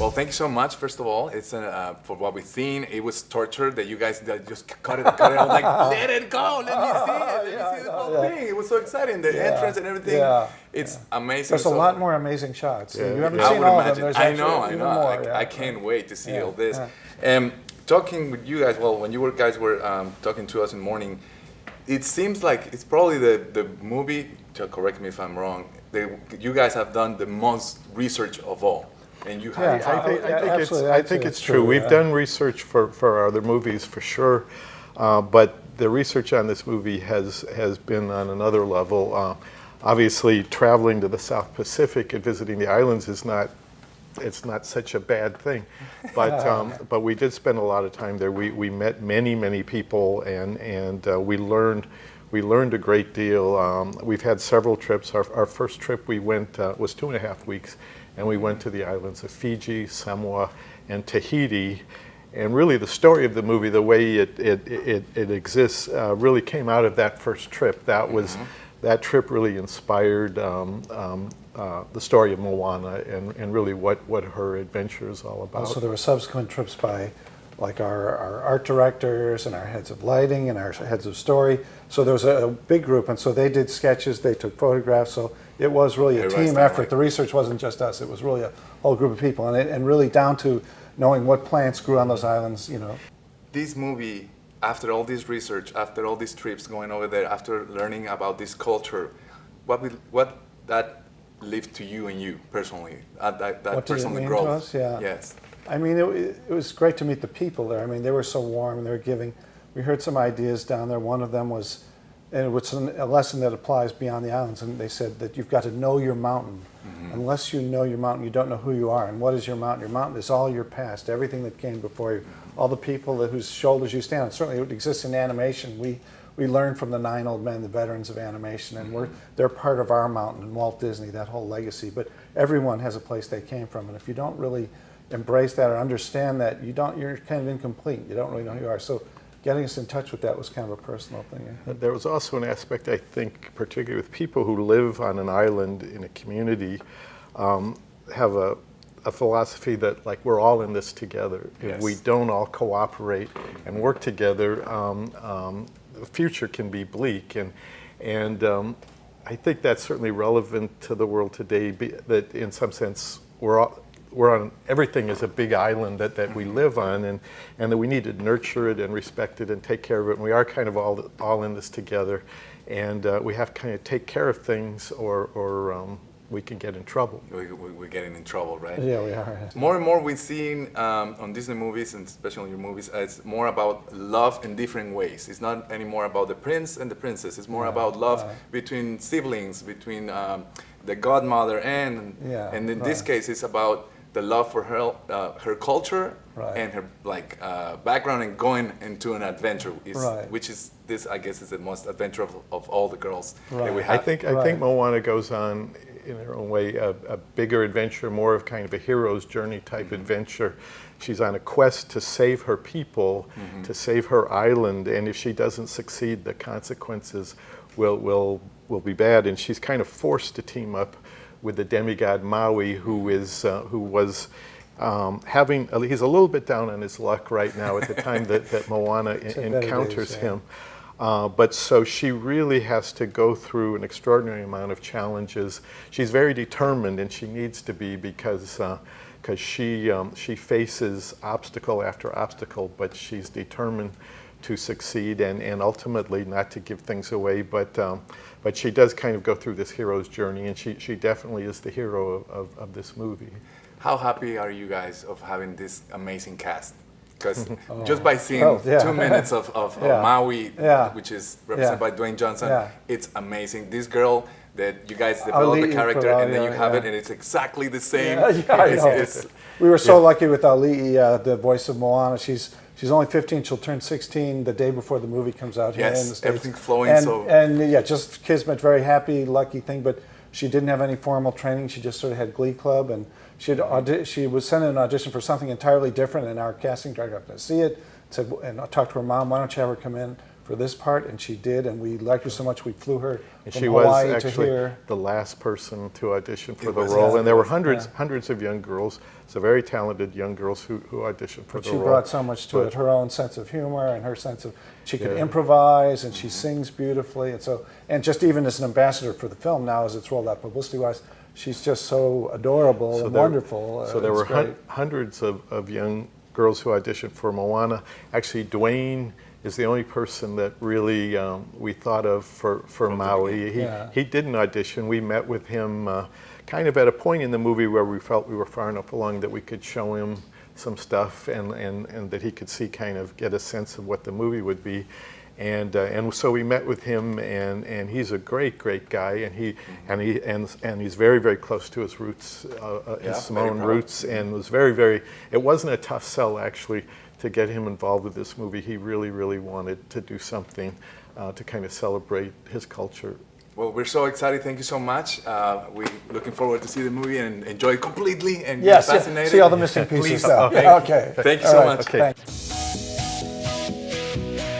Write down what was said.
Well, thank you so much. First of all, it's for what we've seen. It was torture that you guys just cut it. I was like, let it go. Let me see it. Let me see the whole thing. It was so exciting. The entrance and everything. Yeah. It's amazing. There's a lot more amazing shots. Yeah. You haven't seen all of them. There's I know. I can't wait to see all this. Talking with you guys, well, when you guys were talking to us in the morning, it seems like it's probably the movie, correct me if I'm wrong, you guys have done the most research of all. And you have. I think it's true. We've done research for our other movies for sure, but the research on this movie has been on another level. Obviously, traveling to the South Pacific and visiting the islands is not such a bad thing, but we did spend a lot of time there. We met many people, and we learned a great deal. We've had several trips. Our first trip we went was 2.5 weeks. And we went to the islands of Fiji, Samoa, and Tahiti. And really the story of the movie, the way it exists, really came out of that first trip. That trip really inspired the story of Moana and really what her adventure is all about. Also, there were subsequent trips by like our art directors and our heads of lighting and our heads of story. So there was a big group, and so they did sketches, they took photographs, so it was really a team effort. The research wasn't just us, it was really a whole group of people, and really down to knowing what plants grew on those islands, This movie, after all this research, after all these trips going over there, after learning about this culture, what that lived to you and you personally, that personal growth? To us? Yeah. Yes. I mean, it was great to meet the people there. I mean, they were so warm, they were giving. We heard some ideas down there. One of them was, and it was a lesson that applies beyond the islands, and they said that you've got to know your mountain. Mm-hmm. Unless you know your mountain, you don't know who you are. And what is your mountain? Your mountain is all your past, everything that came before you, all the people whose shoulders you stand on. Certainly it exists in animation. We learned from the 9 old men, the veterans of animation, and they're part of our mountain and Walt Disney, that whole legacy. But everyone has a place they came from, and if you don't really embrace that or understand that, you're kind of incomplete. You don't really know who you are. So getting us in touch with that was kind of a personal thing. There was also an aspect, I think, particularly with people who live on an island in a community, have a philosophy that, like, we're all in this together. Yes. If we don't all cooperate and work together, the future can be bleak. And I think that's certainly relevant to the world today, that in some sense we're on, everything is a big island that we live on, and that we need to nurture it and respect it and take care of it. And we are kind of all in this together, and we have to kind of take care of things, or we can get in trouble. We're getting in trouble, right? Yeah, we are. More and more we've seen on Disney movies, and especially your movies, it's more about love in different ways. It's not anymore about the prince and the princess. It's more about love between siblings, between the godmother and in this case, it's about the love for her culture and her background, and going into an adventure, which is this, I guess, is the most adventure of all the girls that we have. I think Moana goes on in her own way a bigger adventure, more of kind of a hero's journey type adventure. She's on a quest to save her people, to save her island, and if she doesn't succeed, the consequences will be bad. And she's kind of forced to team up with the demigod Maui, who was he's a little bit down on his luck right now at the time that Moana encounters him. But so she really has to go through an extraordinary amount of challenges. She's very determined, and she needs to be, because she faces obstacle after obstacle, but she's determined to succeed and ultimately not to give things away. But she does kind of go through this hero's journey, and she definitely is the hero of this movie. How happy are you guys of having this amazing cast? Because just by seeing 2 minutes of Maui, which is represented by Dwayne Johnson, it's amazing. This girl that you guys develop the character, and then you have it, and it's exactly the same. We were so lucky with Ali'i, the voice of Moana. She's only 15. She'll turn 16 the day before the movie comes out here in the States. Everything's flowing and just kismet, very happy, lucky thing. But she didn't have any formal training. She just sort of had Glee Club, and she was sent an audition for something entirely different. And our casting director got to see it, and I talked to her mom, why don't you have her come in for this part, and she did, and we liked her so much we flew her And from she was Hawaii to actually here. the last person to audition for It the was, role, yeah. and there were hundreds of young girls, so very talented young girls who auditioned for But the she role. brought so much to it, her own sense of humor and her sense of, she could improvise, and she sings beautifully, and just even as an ambassador for the film now, as it's rolled out publicity-wise, she's just so adorable and wonderful. So there It's were great. hundreds of young girls who auditioned for Moana. Actually, Dwayne is the only person that really we thought of for Maui. He didn't audition. We met with him kind of at a point in the movie where we felt we were far enough along that we could show him some stuff and that he could see, kind of get a sense of what the movie would be. And so we met with him, and he's a great guy, and he's very close to his roots, his Samoan roots, and was very. It wasn't a tough sell actually to get him involved with this movie. He really wanted to do something to kind of celebrate his culture. Well, we're so excited. Thank you so much. We're looking forward to see the movie and enjoy it completely and Yes, get fascinated. see all the missing pieces. Please, stuff. thank Okay. Thank you All so right, much. Okay. thanks.